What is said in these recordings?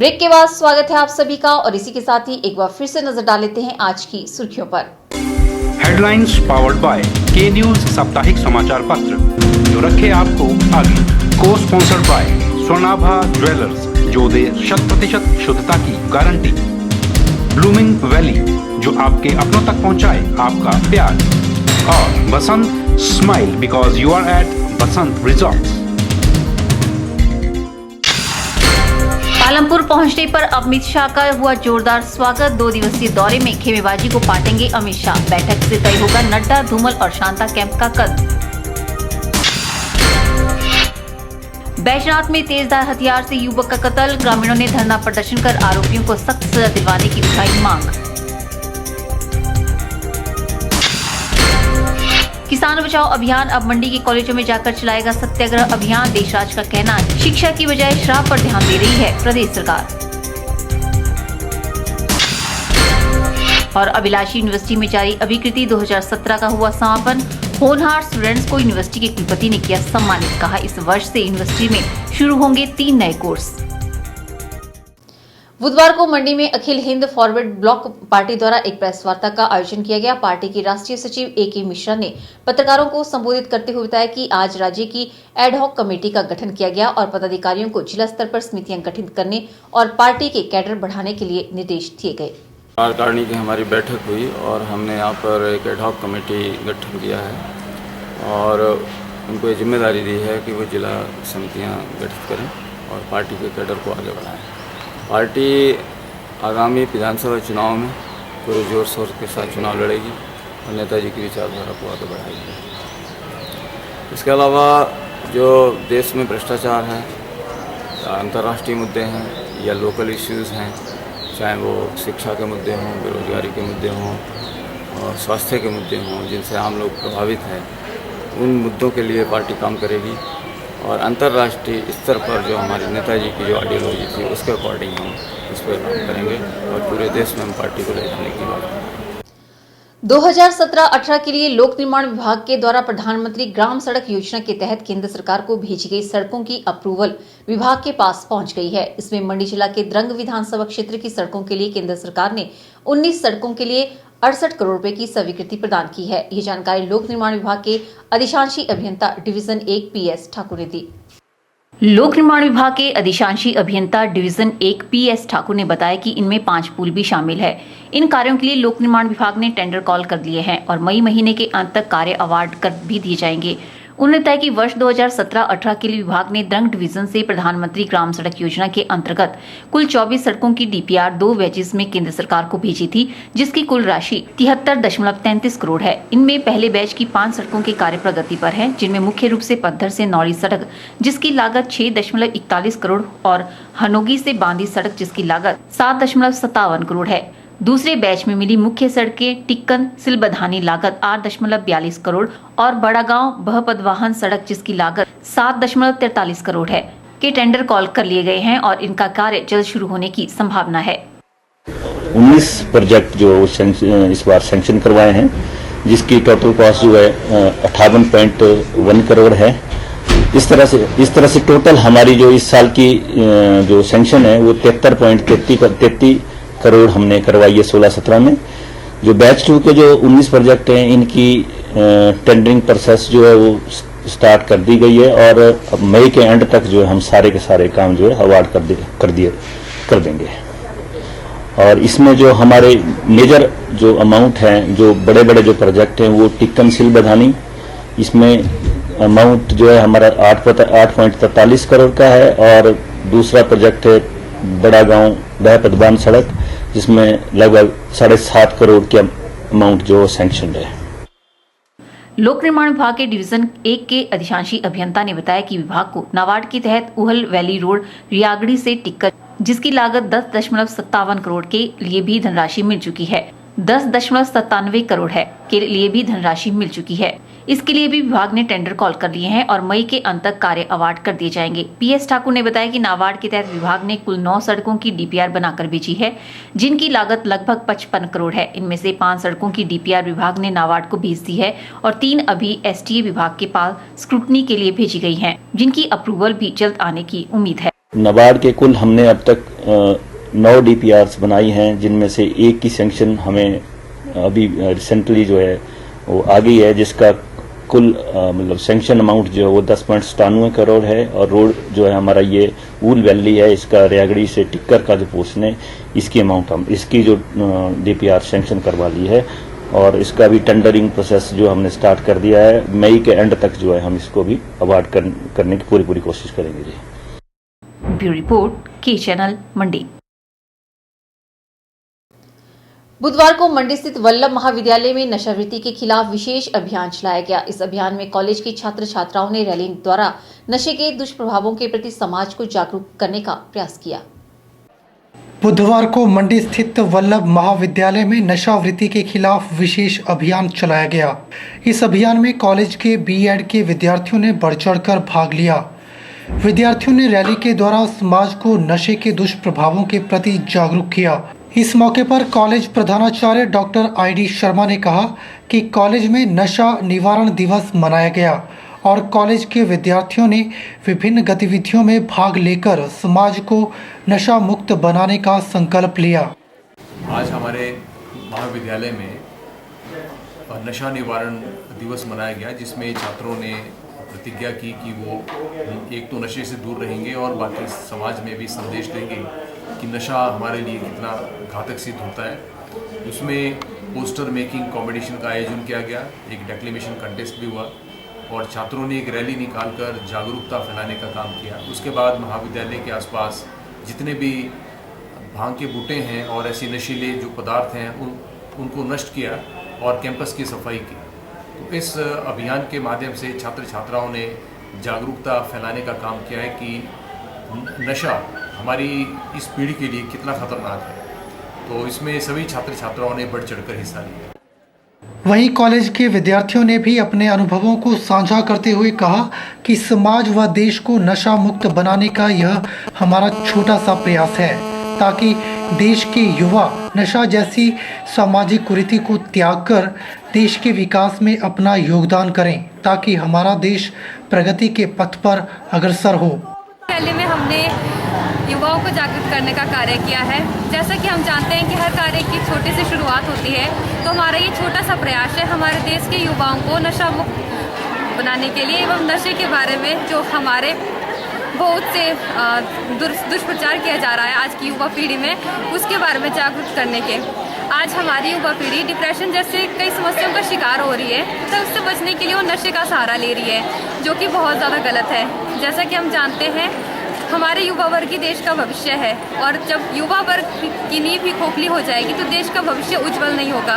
Break के बाद स्वागत है आप सभी का और इसी के साथ ही एक बार फिर से नजर डाल लेते हैं आज की सुर्खियों पर। हेडलाइंस पावर्ड बाय के न्यूज साप्ताहिक समाचार पत्र जो रखे आपको आगे। को स्पॉन्सर्ड बाय स्वर्णाभा ज्वेलर्स जो दे 100% शुद्धता की गारंटी। ब्लूमिंग वैली जो आपके अपनों तक पहुंचाए आपका प्यार। और Basant smile because you are at Basant resorts. Palampur पहुंचने पर अमित शाह का हुआ जोरदार स्वागत। 2 दिवसीय दौरे में खेमेबाजी को पाटेंगे अमित शाह। बैठक से तय होगा नड्डा, धूमल और शांता कैंप का कद। बैजनाथ में तेजधार हथियार से युवक का कत्ल। ग्रामीणों ने धरना प्रदर्शन कर आरोपियों को सख्त सजा दिलवाने की उठाई मांग। किसान बचाओ अभियान अब मंडी के कॉलेजों में जाकर चलाएगा सत्याग्रह अभियान। देशराज का कहना है शिक्षा की बजाय शराब पर ध्यान दे रही है प्रदेश सरकार। और अभिलाषी यूनिवर्सिटी में जारी अभिकृति 2017 का हुआ समापन। होनहार स्टूडेंट्स को यूनिवर्सिटी के कुलपति ने किया सम्मानित। कहा इस वर्ष से यूनिवर्सिटी में शुरू होंगे 3 नए कोर्स। बुधवार को मंडी में अखिल हिंद फॉरवर्ड ब्लॉक पार्टी द्वारा एक प्रेस वार्ता का आयोजन किया गया। पार्टी की राष्ट्रीय सचिव A.K. मिश्रा ने पत्रकारों को संबोधित करते हुए बताया कि आज राज्य की एडहॉक कमेटी का गठन किया गया और पदाधिकारियों को जिला स्तर पर समितियां गठित करने और पार्टी के कैडर बढ़ाने के लिए निर्देश दिए गए। कार्यकारिणी की हमारी बैठक हुई और हमने यहाँ पर एक एडहॉक कमेटी गठन किया है और उनको ये जिम्मेदारी दी है कि वो जिला समितियाँ गठित करें और पार्टी के कैडर को आगे बढ़ाएं। पार्टी आगामी विधानसभा चुनाव में पूरे जोर शोर के साथ चुनाव लड़ेगी और नेताजी की विचारधारा को आगे बढ़ाएगी। इसके अलावा जो देश में भ्रष्टाचार है, अंतर्राष्ट्रीय मुद्दे हैं या लोकल इश्यूज़ हैं, चाहे वो शिक्षा के मुद्दे हों, बेरोजगारी के मुद्दे हों और स्वास्थ्य के मुद्दे हों जिनसे आम लोग प्रभावित हैं, उन मुद्दों के लिए पार्टी काम करेगी और अंतर्राष्ट्रीय स्तर पर जो हमारे नेताजी की जो आइडियोलॉजी थी उसके अकॉर्डिंग हम इस पर काम करेंगे और पूरे देश में हम पार्टी को ले जाने की बात करेंगे। 2017-18 के लिए लोक निर्माण विभाग के द्वारा प्रधानमंत्री ग्राम सड़क योजना के तहत केंद्र सरकार को भेजी गई सड़कों की अप्रूवल विभाग के पास पहुंच गई है। इसमें मंडी जिला के द्रंग विधानसभा क्षेत्र की सड़कों के लिए केंद्र सरकार ने 19 सड़कों के लिए 68 करोड़ रुपए की स्वीकृति प्रदान की है। ये जानकारी लोक निर्माण विभाग के अधिशांशी अभियंता डिवीजन 1 PS ठाकुर ने दी। लोक निर्माण विभाग के अधिशांशी अभियंता डिवीजन 1 PS ठाकुर ने बताया कि इनमें 5 पुल भी शामिल है। इन कार्यों के लिए लोक निर्माण विभाग ने टेंडर कॉल कर लिए हैं और मई महीने के अंत तक कार्य अवार्ड कर भी दिए जाएंगे। उन्होंने बताया कि वर्ष 2017-18 के लिए विभाग ने द्रंग डिवीजन से प्रधानमंत्री ग्राम सड़क योजना के अंतर्गत कुल 24 सड़कों की DPR 2 बैचेस में केंद्र सरकार को भेजी थी, जिसकी कुल राशि 73.33 करोड़ है। इनमें पहले बैच की 5 सड़कों के कार्य प्रगति पर है, जिनमें मुख्य रूप से पद्धर से नौली सड़क जिसकी लागत 6.41 करोड़ और हनोगी से बांदी सड़क जिसकी लागत 7.57 करोड़ है। दूसरे बैच में मिली मुख्य सड़कें टिक्कन सिलबधानी लागत 8.42 करोड़ और बड़ा गांव बहपदवाहन सड़क जिसकी लागत 7.43 करोड़ है के टेंडर कॉल कर लिए गए हैं और इनका कार्य जल्द शुरू होने की संभावना है। 19 प्रोजेक्ट जो इस बार सैंक्शन करवाए हैं जिसकी टोटल कॉस्ट जो है 58.1 करोड़ है। इस तरह से टोटल हमारी जो इस साल की जो सैंक्शन है वो 73.33 करोड़ हमने करवाई है 16-17 में। जो बैच 2 के जो 19 प्रोजेक्ट हैं इनकी टेंडरिंग प्रोसेस जो है वो स्टार्ट कर दी गई है और अब मई के एंड तक जो है हम सारे के सारे काम जो है अवार्ड कर देंगे। और इसमें जो हमारे मेजर जो अमाउंट हैं, जो बड़े बड़े जो प्रोजेक्ट हैं वो टिक्कन सिल बधानी, इसमें अमाउंट जो है हमारा 8.43 करोड़ का है और दूसरा प्रोजेक्ट है बड़ा गांव बहपदवान सड़क जिसमें लगभग 7.5 करोड़ के अमाउंट जो सैंक्शन है। लोक निर्माण विभाग के डिवीजन 1 के अधिशांशी अभियंता ने बताया कि विभाग को नाबार्ड के तहत उहल वैली रोड रियागड़ी से टिक्कर जिसकी लागत 10.57 करोड़ के लिए भी धनराशि मिल चुकी है। 10.97 करोड़ है के लिए भी धनराशि मिल चुकी है। इसके लिए भी विभाग ने टेंडर कॉल कर लिए हैं और मई के अंत तक कार्य अवार्ड कर दिए जाएंगे। PS ठाकुर ने बताया कि नाबार्ड के तहत विभाग ने कुल 9 सड़कों की DPR बनाकर भेजी है, जिनकी लागत लगभग 55 करोड़ है। इनमें से 5 सड़कों की DPR विभाग ने नाबार्ड को भेज दी है और 3 अभी STA विभाग के पास स्क्रूटनी के लिए भेजी गई है, जिनकी अप्रूवल भी जल्द आने की उम्मीद है। नाबार्ड के कुल हमने अब तक 9 DPRs बनाई हैं, जिनमें से एक की सैंक्शन हमें अभी रिसेंटली जो है वो आ गई है, जिसका कुल मतलब सैंक्शन अमाउंट जो है वो 10.97 करोड़ है। और रोड जो है हमारा ये ऊल वैली है, इसका रेगड़ी से टिक्कर का जो पोर्शन है, इसकी अमाउंट हम इसकी जो DPR सैंक्शन करवा ली है और इसका भी टेंडरिंग प्रोसेस जो हमने स्टार्ट कर दिया है। मई के एंड तक जो है हम इसको भी अवार्ड करने की पूरी कोशिश करेंगे जी। ब्यूरो रिपोर्ट की चैनल मंडी। बुधवार को मंडी स्थित वल्लभ महाविद्यालय में नशावृत्ति के खिलाफ विशेष अभियान चलाया गया। इस अभियान में कॉलेज के छात्र छात्राओं ने रैली द्वारा नशे के दुष्प्रभावों के प्रति समाज को जागरूक करने का प्रयास किया। बुधवार को मंडी स्थित वल्लभ महाविद्यालय में नशावृत्ति के खिलाफ विशेष अभियान चलाया गया। इस अभियान में कॉलेज के B.Ed के विद्यार्थियों ने बढ़ चढ़कर भाग लिया। विद्यार्थियों ने रैली के द्वारा समाज को नशे के दुष्प्रभावों के प्रति जागरूक किया। इस मौके पर कॉलेज प्रधानाचार्य डॉक्टर I.D. शर्मा ने कहा कि कॉलेज में नशा निवारण दिवस मनाया गया और कॉलेज के विद्यार्थियों ने विभिन्न गतिविधियों में भाग लेकर समाज को नशा मुक्त बनाने का संकल्प लिया। आज हमारे महाविद्यालय में नशा निवारण दिवस मनाया गया, जिसमें छात्रों ने प्रतिज्ञा की कि वो एक तो नशे से दूर रहेंगे और बाकी समाज में भी संदेश देंगे कि नशा हमारे लिए कितना घातक सिद्ध होता है। उसमें पोस्टर मेकिंग कॉम्पिटिशन का आयोजन किया गया, एक डेक्लेमेशन कंटेस्ट भी हुआ और छात्रों ने एक रैली निकालकर जागरूकता फैलाने का काम किया। उसके बाद महाविद्यालय के आसपास जितने भी भांग के बूटे हैं और ऐसे नशीले जो पदार्थ हैं उनको नष्ट किया और कैंपस की सफाई की। तो इस अभियान के माध्यम से छात्र छात्राओं ने जागरूकता फैलाने का काम किया है कि नशा हमारी इस पीढ़ी के लिए कितना खतरनाक है। तो इसमें सभी छात्र छात्राओं ने बढ़ चढ़कर हिस्सा लिया। वहीं कॉलेज के विद्यार्थियों ने भी अपने अनुभवों को साझा करते हुए कहा कि समाज व देश को नशा मुक्त बनाने का यह हमारा छोटा सा प्रयास है, ताकि देश के युवा नशा जैसी सामाजिक कुरीति को त्याग कर देश के विकास में अपना योगदान करें, ताकि हमारा देश प्रगति के पथ पर अग्रसर हो। रैली में हमने युवाओं को जागरूक करने का कार्य किया है। जैसा कि हम जानते हैं कि हर कार्य की छोटी सी शुरुआत होती है, तो हमारा ये छोटा सा प्रयास है हमारे देश के युवाओं को नशा मुक्त बनाने के लिए एवं नशे के बारे में जो हमारे बहुत से दुष्प्रचार किया जा रहा है आज की युवा पीढ़ी में, उसके बारे में जागरूक करने के। आज हमारी युवा पीढ़ी डिप्रेशन जैसे कई समस्याओं का शिकार हो रही है, तो उससे बचने के लिए वो नशे का सहारा ले रही है, जो कि बहुत ज़्यादा गलत है। जैसा कि हम जानते हैं हमारे युवा वर्ग ही देश का भविष्य है और जब युवा वर्ग की नींव ही खोखली हो जाएगी तो देश का भविष्य उज्जवल नहीं होगा।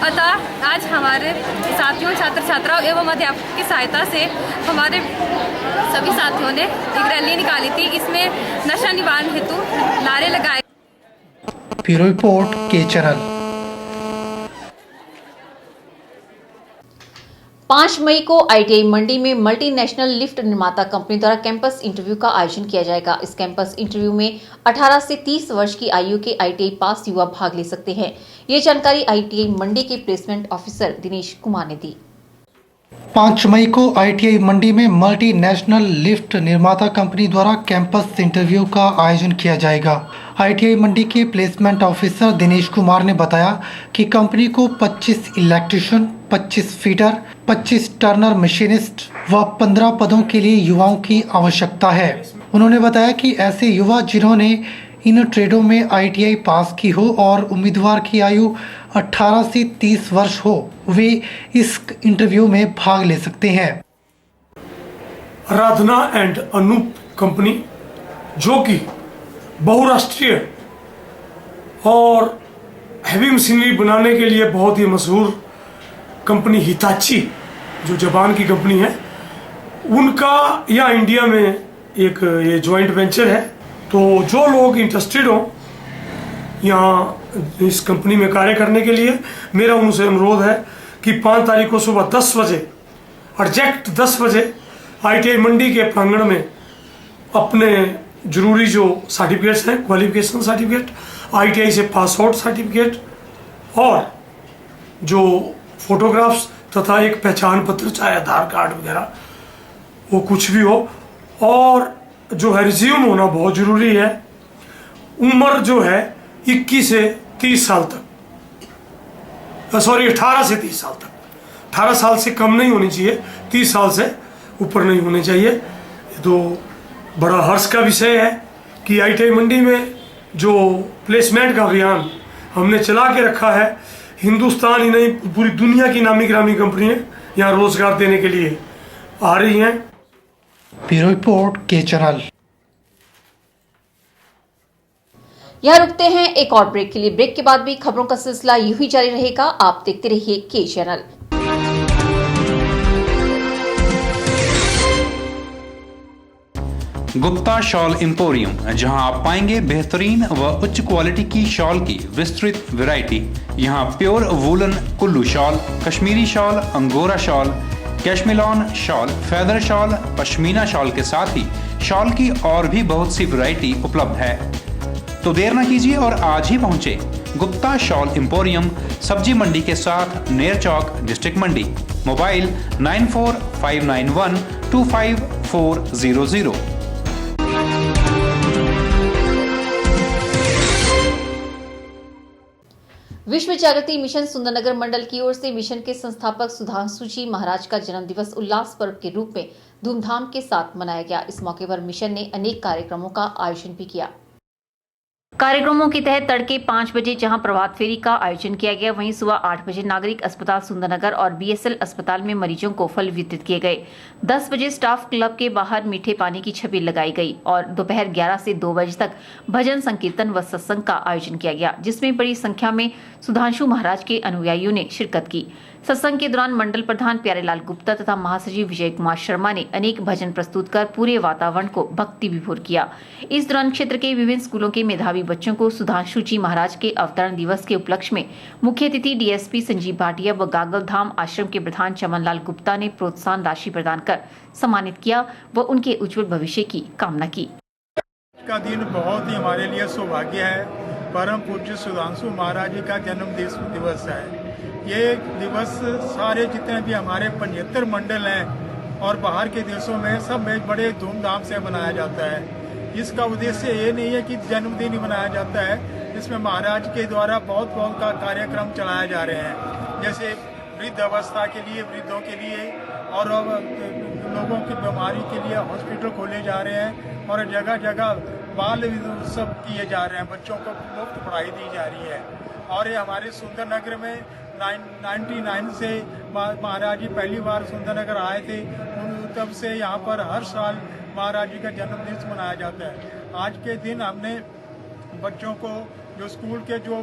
अतः आज हमारे साथियों छात्र छात्राओं एवं अध्यापक की सहायता से हमारे सभी साथियों ने एक रैली निकाली थी। इसमें नशा निवारण हेतु नारे लगाए। ब्यूरो रिपोर्ट के चैनल। 5 मई को ITI मंडी में मल्टीनेशनल लिफ्ट निर्माता कंपनी द्वारा कैंपस इंटरव्यू का आयोजन किया जाएगा। इस कैंपस इंटरव्यू में 18 से 30 वर्ष की आयु के ITI पास युवा भाग ले सकते हैं। ये जानकारी ITI मंडी के प्लेसमेंट ऑफिसर दिनेश कुमार ने दी। 5 मई को ITI मंडी में मल्टीनेशनल लिफ्ट निर्माता कंपनी द्वारा कैंपस इंटरव्यू का आयोजन किया जाएगा। ITI मंडी के प्लेसमेंट ऑफिसर दिनेश कुमार ने बताया कि कंपनी को 25 इलेक्ट्रीशियन, 25 फीटर, 25 टर्नर मशीनिस्ट व 15 पदों के लिए युवाओं की आवश्यकता है। उन्होंने बताया कि ऐसे युवा जिन्होंने इन ट्रेडों में ITI पास की हो और उम्मीदवार की आयु 18 से 30 वर्ष हो, वे इस इंटरव्यू में भाग ले सकते हैं। आराधना एंड अनूप कंपनी, जो कि बहुराष्ट्रीय और हैवी मशीनरी बनाने के लिए बहुत ही मशहूर कंपनी हिताची, जो जापान की कंपनी है, उनका या इंडिया में एक ये जॉइंट वेंचर है। तो जो लोग इंटरेस्टेड हो यहाँ इस कंपनी में कार्य करने के लिए, मेरा उनसे अनुरोध है कि 5 तारीख को सुबह 10 बजे एग्जैक्ट 10 बजे ITI मंडी के प्रांगण में अपने जरूरी जो सर्टिफिकेट्स हैं, क्वालिफिकेशन सर्टिफिकेट, ITI से पास आउट सर्टिफिकेट और जो फोटोग्राफ्स तथा एक पहचान पत्र, चाहे आधार कार्ड वगैरह, वो कुछ भी हो, और जो है रिज्यूम होना बहुत ज़रूरी है। उम्र जो है 21 से 30 साल तक, सॉरी 18 से 30 साल तक, 18 साल से कम नहीं होनी चाहिए, 30 साल से ऊपर नहीं होने चाहिए। तो बड़ा हर्ष का विषय है कि ITI मंडी में जो प्लेसमेंट का अभियान हमने चला के रखा है, हिंदुस्तान ही नहीं पूरी दुनिया की नामी गिरामी कंपनियां यहाँ रोजगार देने के लिए आ रही हैं। ब्यूरो रिपोर्ट के चैनल। यहाँ रुकते हैं एक और ब्रेक के लिए। ब्रेक के बाद भी खबरों का सिलसिला यूं ही जारी रहेगा। आप देखते रहिए के चैनल। गुप्ता शॉल एम्पोरियम, जहां आप पाएंगे बेहतरीन व उच्च क्वालिटी की शॉल की विस्तृत वैरायटी। यहां pure woollen Kullu shawl, Kashmiri shawl, angora shawl, cashmilon shawl, feather shawl, pashmina shawl के साथ ही शॉल की और भी बहुत सी वैरायटी उपलब्ध है। तो देर न कीजिए और आज ही पहुंचे गुप्ता शॉल एम्पोरियम, सब्जी मंडी के साथ नेर चौक, डिस्ट्रिक्ट मंडी। मोबाइल 9459125400। विश्व जागृति मिशन सुंदरनगर मंडल की ओर से मिशन के संस्थापक सुधांशु जी महाराज का जन्म दिवस उल्लास पर्व के रूप में धूमधाम के साथ मनाया गया। इस मौके पर मिशन ने अनेक कार्यक्रमों का आयोजन भी किया। कार्यक्रमों के तहत तड़के 5 बजे जहां प्रभात फेरी का आयोजन किया गया, वहीं सुबह 8 बजे नागरिक अस्पताल सुंदरनगर और BSL अस्पताल में मरीजों को फल वितरित किए गए। 10 बजे स्टाफ क्लब के बाहर मीठे पानी की छबील लगाई गई और दोपहर 11 से 2 बजे तक भजन संकीर्तन व सत्संग का आयोजन किया गया, जिसमें बड़ी संख्या में सुधांशु महाराज के अनुयायियों ने शिरकत की। सत्संग के दौरान मंडल प्रधान प्यारेलाल गुप्ता तथा महासचिव विजय कुमार शर्मा ने अनेक भजन प्रस्तुत कर पूरे वातावरण को भक्ति विभोर किया। इस दौरान क्षेत्र के विभिन्न स्कूलों के मेधावी बच्चों को सुधांशु जी महाराज के अवतरण दिवस के उपलक्ष्य में मुख्य अतिथि DSP संजीव भाटिया व गागल धाम आश्रम के प्रधान चमनलाल गुप्ता ने प्रोत्साहन राशि प्रदान कर सम्मानित किया व उनके उज्जवल भविष्य की कामना की। का दिन बहुत ही हमारे लिए सौभाग्य है। परम पूज्य सुधांशु महाराज जी का जन्म दिवस है। ये दिवस सारे जितने भी हमारे 75 मंडल हैं और बाहर के देशों में सब में बड़े धूमधाम से मनाया जाता है। इसका उद्देश्य ये नहीं है कि जन्मदिन ही मनाया जाता है, इसमें महाराज के द्वारा बहुत का कार्यक्रम चलाए जा रहे हैं। जैसे वृद्ध अवस्था के लिए, वृद्धों के लिए और लोगों की बीमारी के लिए हॉस्पिटल खोले जा रहे हैं और जगह जगह बाल उत्सव किए जा रहे हैं, बच्चों को मुफ्त पढ़ाई दी जा रही है। और ये हमारे सुंदरनगर में 99 से महाराज जी पहली बार सुंदरनगर आए थे, तब से यहाँ पर हर साल महाराज जी का जन्मदिन मनाया जाता है। आज के दिन हमने बच्चों को, जो स्कूल के जो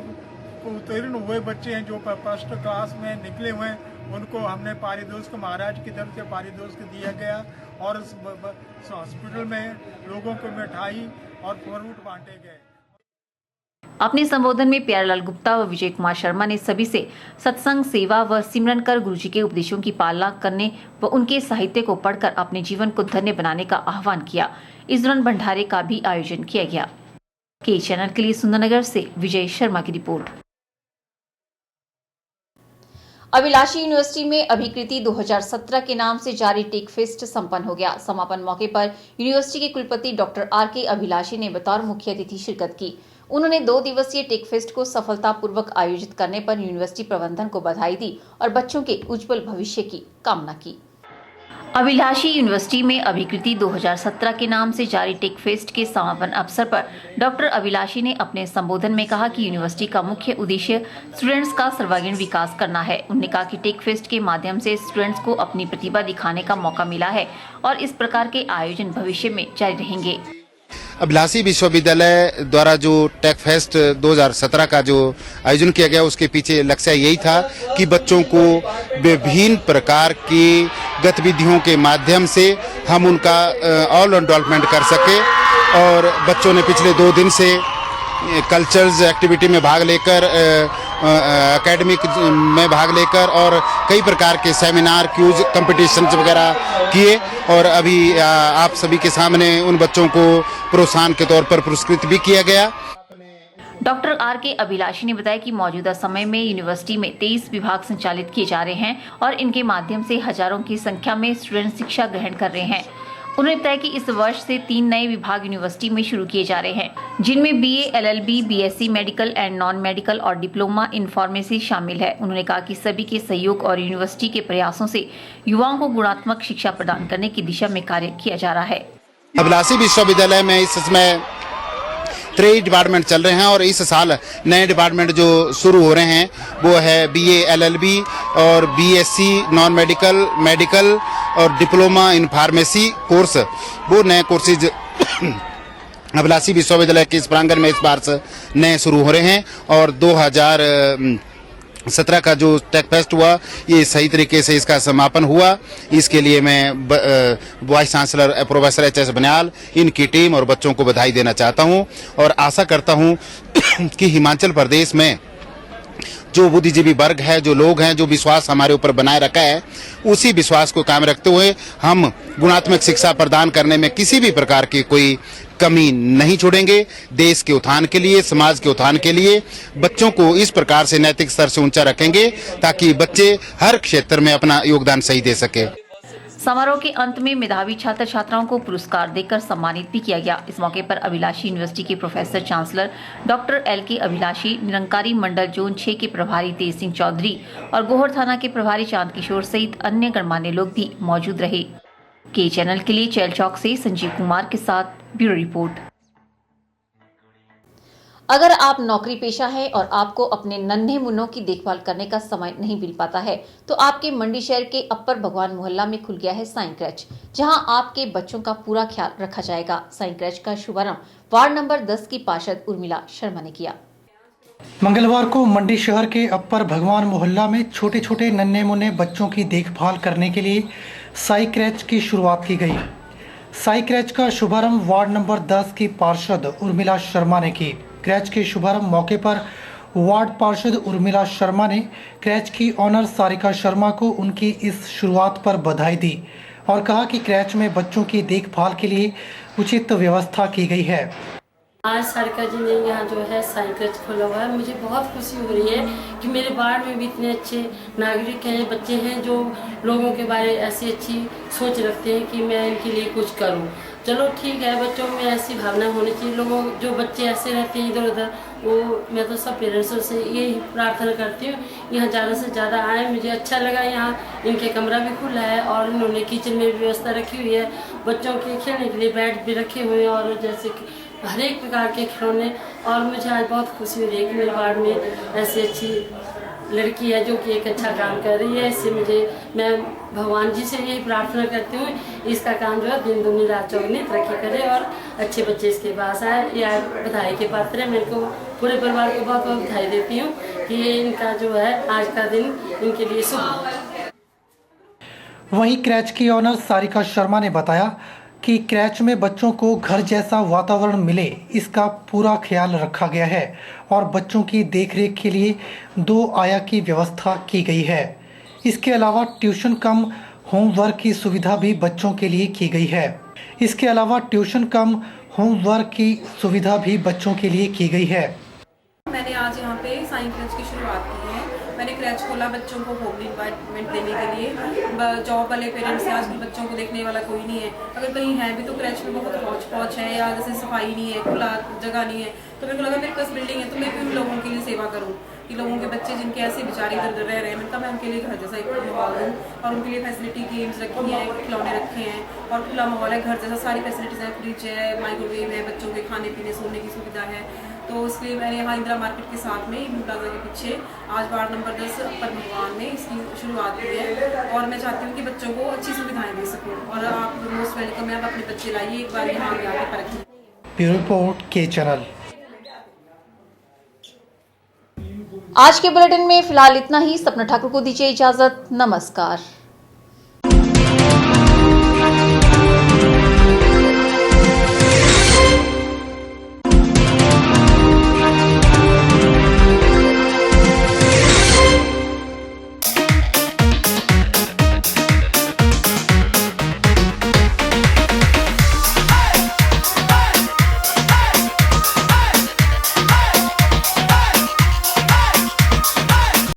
उत्तीर्ण हुए बच्चे हैं, जो फर्स्ट क्लास में निकले हुए हैं, उनको हमने पारितोषिक महाराज की तरफ से पारितोषिक दिया गया और हॉस्पिटल में लोगों को मिठाई और फ्रूट बांटे गए। अपने संबोधन में प्यारेलाल गुप्ता व विजय कुमार शर्मा ने सभी से सत्संग, सेवा व सिमरन कर गुरुजी के उपदेशों की पालना करने व उनके साहित्य को पढ़कर अपने जीवन को धन्य बनाने का आह्वान किया। इस दौरान भंडारे का भी आयोजन किया गया। के चैनल के लिए सुंदरनगर से विजय शर्मा की रिपोर्ट। अभिलाषी यूनिवर्सिटी में अभिकृति 2017 के नाम से जारी टेक फेस्ट संपन्न हो गया। समापन मौके पर यूनिवर्सिटी के कुलपति डॉक्टर RK अभिलाषी ने बतौर मुख्य अतिथि शिरकत की। उन्होंने 2 दिवसीय टेक फेस्ट को सफलतापूर्वक आयोजित करने पर यूनिवर्सिटी प्रबंधन को बधाई दी और बच्चों के उज्जवल भविष्य की कामना की। अभिलाषी यूनिवर्सिटी में अभिकृति 2017 के नाम से जारी टेक फेस्ट के समापन अवसर पर डॉक्टर अभिलाषी ने अपने संबोधन में कहा कि यूनिवर्सिटी का मुख्य उद्देश्य स्टूडेंट्स का सर्वांगीण विकास करना है। उन्होंने कहा कि टेक फेस्ट के माध्यम से स्टूडेंट्स को अपनी प्रतिभा दिखाने का मौका मिला है और इस प्रकार के आयोजन भविष्य में जारी रहेंगे। अभिलाषी विश्वविद्यालय द्वारा जो टेक फेस्ट 2017 का जो आयोजन किया गया, उसके पीछे लक्ष्य यही था कि बच्चों को विभिन्न प्रकार की गतिविधियों के माध्यम से हम उनका ऑल डेवलपमेंट कर सके। और बच्चों ने पिछले 2 दिन से कल्चरल एक्टिविटी में भाग लेकर, एकेडमिक में भाग लेकर और कई प्रकार के सेमिनार, क्यूज, कंपटीशन वगैरह किए और अभी आप सभी के सामने उन बच्चों को प्रोत्साहन के तौर पर पुरस्कृत भी किया गया। डॉक्टर RK अभिलाषी ने बताया कि मौजूदा समय में यूनिवर्सिटी में 23 विभाग संचालित किए जा रहे हैं और इनके माध्यम से हजारों की संख्या में स्टूडेंट शिक्षा ग्रहण कर रहे हैं। उन्होंने बताया कि इस वर्ष से 3 नए विभाग यूनिवर्सिटी में शुरू किए जा रहे हैं, जिनमें BA, LLB, BSc medical and non medical और डिप्लोमा इन फार्मेसी शामिल है। उन्होंने कहा कि सभी के सहयोग और यूनिवर्सिटी के प्रयासों से युवाओं को गुणात्मक शिक्षा प्रदान करने की दिशा में कार्य किया जा रहा है। अभिलाषी विश्वविद्यालय में इस समय 3 डिपार्टमेंट चल रहे हैं और इस साल नए डिपार्टमेंट जो शुरू हो रहे हैं वो है BA, LLB और BSc नॉन मेडिकल, मेडिकल और डिप्लोमा इन फार्मेसी कोर्स। वो नए कोर्सेज अभिलाषी विश्वविद्यालय के इस प्रांगण में इस बार से नए शुरू हो रहे हैं और 2017 का जो टेक फेस्ट हुआ ये सही तरीके से इसका समापन हुआ। इसके लिए मैं vice chancellor professor HS Banihal, इनकी टीम और बच्चों को बधाई देना चाहता हूं और आशा करता हूं कि हिमाचल प्रदेश में जो बुद्धिजीवी वर्ग है, जो लोग हैं, जो विश्वास हमारे ऊपर बनाए रखा है, उसी विश्वास को कायम रखते हुए हम गुणात्मक शिक्षा प्रदान करने में किसी भी प्रकार की कोई कमी नहीं छोड़ेंगे। देश के उत्थान के लिए, समाज के उत्थान के लिए बच्चों को इस प्रकार से नैतिक स्तर से ऊंचा रखेंगे ताकि बच्चे हर क्षेत्र में अपना योगदान सही दे सके। समारोह के अंत में मेधावी छात्र छात्राओं को पुरस्कार देकर सम्मानित भी किया गया। इस मौके पर अभिलाषी यूनिवर्सिटी के professor chancellor doctor LK Abhilashi, Nirankari मंडल जोन 6 के प्रभारी तेज सिंह चौधरी और गोहर थाना के प्रभारी चांद किशोर सहित अन्य गणमान्य लोग भी मौजूद रहे। के चैनल के लिए चैल चौक से संजीव कुमार के साथ ब्यूरो रिपोर्ट। अगर आप नौकरी पेशा है और आपको अपने नन्हे मुन्नों की देखभाल करने का समय नहीं मिल पाता है, तो आपके मंडी शहर के अपर भगवान मोहल्ला में खुल गया है साईं क्रच, जहां आपके बच्चों का पूरा ख्याल रखा जाएगा। साईं क्रच का शुभारंभ वार्ड नंबर 10 की पार्षद उर्मिला शर्मा ने किया। मंगलवार को मंडी शहर के अपर भगवान मोहल्ला में छोटे छोटे नन्हे मुन्ने बच्चों की देखभाल करने के लिए साईं क्रच की शुरुआत की गई। साईं क्रच का शुभारंभ वार्ड नंबर 10 की पार्षद उर्मिला शर्मा ने की। क्रच के शुभारंभ मौके पर वार्ड पार्षद उर्मिला शर्मा ने क्रच की ऑनर सारिका शर्मा को उनकी इस शुरुआत पर बधाई दी और कहा कि क्रच में बच्चों की देखभाल के लिए उचित व्यवस्था की गई है। आज सारिका जी ने यहाँ जो है साईं क्रच खोला हुआ है, मुझे बहुत खुशी हो रही है कि मेरे वार्ड में भी इतने अच्छे नागरिक हैं, बच्चे हैं जो लोगों के बारे ऐसी अच्छी सोच रखते हैं कि मैं इनके लिए कुछ करूँ। चलो ठीक है, बच्चों में ऐसी भावना होनी चाहिए। लोगों जो बच्चे ऐसे रहते हैं इधर उधर, वो मैं तो सब पेरेंट्सों से यही प्रार्थना करती हूँ यहाँ ज़्यादा से ज़्यादा आए। मुझे अच्छा लगा, यहाँ इनके कमरा भी खुला है और इन्होंने किचन में भी व्यवस्था रखी हुई है, बच्चों के खेलने के लिए बैट भी रखे हुए हैं और जैसे कि हर एक प्रकार के खिलौने। और मुझे आज बहुत खुशी हो रही है कि मेरे वार्ड में ऐसी अच्छी लड़की है जो कि एक अच्छा काम कर रही है। इससे मैं भगवान जी से यही प्रार्थना करती हूँ इसका काम जो है दिन दुनी रात चौगनी तरक्की करे और अच्छे बच्चे इसके पास आए। यह बधाई के पात्र है। मेरे को पूरे परिवार को बहुत बहुत बधाई देती हूँ कि ये इनका जो है आज का दिन इनके लिए शुभ। वहीं क्रच की ऑनर सारिका शर्मा ने बताया कि क्रच में बच्चों को घर जैसा वातावरण मिले, इसका पूरा ख्याल रखा गया है और बच्चों की देखरेख के लिए 2 आया की व्यवस्था की गई है। इसके अलावा ट्यूशन कम होमवर्क की सुविधा भी बच्चों के लिए की गई है। मैंने आज यहाँ पे साईं क्रच की शुरुआत की है। मैंने क्रच खोला बच्चों को होम इन्वायरमेंट देने के लिए। जॉब वाले पेरेंट्स से आजकल बच्चों को देखने वाला कोई नहीं है, अगर कहीं है भी तो क्रच में बहुत हौच पौच है या जैसे सफाई नहीं है, खुला जगह नहीं है, तो मेरे को लगा मेरे पास बिल्डिंग है तो मैं भी उन लोगों के लिए सेवा करूँ कि लोगों के बच्चे जिनके ऐसे बेचारे इधर उधर रह रहे हैं, मैं उनके लिए घर जैसा एक माहौल दूँ और उनके लिए फैसिलिटी गेम्स रखी हैं, खिलौने रखे हैं और खुला माहौल है, घर जैसा सारी फैसिलिटीज़ है, फ्रिज है, माइक्रोवेव है, बच्चों के खाने पीने सोने की सुविधा है। तो इसलिए मैंने यहाँ इंदिरा मार्केट के साथ में ईडन प्लाजा के पीछे आज वार्ड नंबर 10 अपर भगवान में इसकी शुरुआत की है और मैं चाहती हूँ कि बच्चों को अच्छी सुविधाएं दे सकूँ और आप मोस्ट वेलकम है, आप अपने बच्चे लाइए एक बार यहाँ पे आके परखिए। ब्यूरो रिपोर्ट के चैनल। आज के बुलेटिन में फिलहाल इतना ही। सपना ठाकुर को दीजिए इजाजत। नमस्कार।